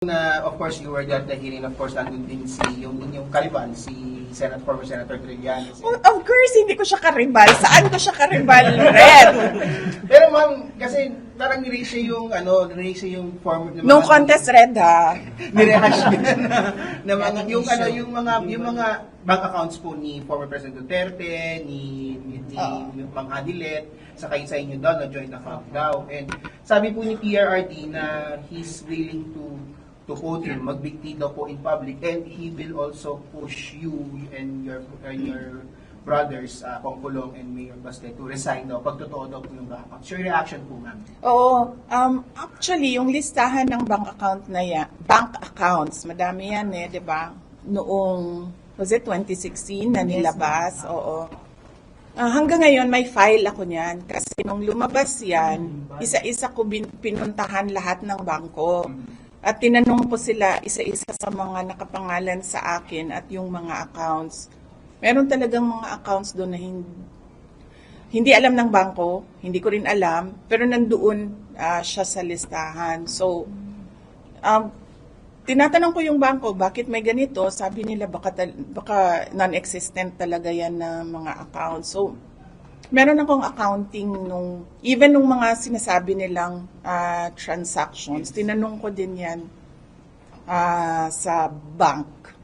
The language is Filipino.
Na of course you were there at the hearing, of course nandun din si yung inyong karibal, si former Senator Trillanes. Of course, hindi ko siya karibal. Saan ko siya karibal, Red? Pero ma'am, kasi parang ni-raise yung former No contest, Red, ha? ni-rehash na mga yung mga bank accounts po ni former President Duterte, ni Mang Adilet, saka sa inyo daw na joint account daw. And sabi po ni PRRD na he's willing to quote him, magbigti daw po in public, and he will also push you and your brothers, Pongpulong and Mayor Baste, to resign daw, pag totoo daw po yung bank account. So, your reaction po, ma'am? Oo. Actually, yung listahan ng bank account na yan, bank accounts, madami yan di ba? Noong, was it 2016 na nilabas? Yes, oo. Hanggang ngayon, may file ako niyan. Kasi nung lumabas yan, isa-isa ko pinuntahan lahat ng bangko. At tinanong ko sila isa-isa sa mga nakapangalan sa akin at yung mga accounts. Meron talagang mga accounts doon na hindi alam ng bangko, hindi ko rin alam, pero nandoon siya sa listahan. So, tinatanong ko yung bangko, bakit may ganito? Sabi nila baka non-existent talaga yan na mga accounts. So, meron akong accounting even nung mga sinasabi nilang transactions, tinanong ko din yan sa bank.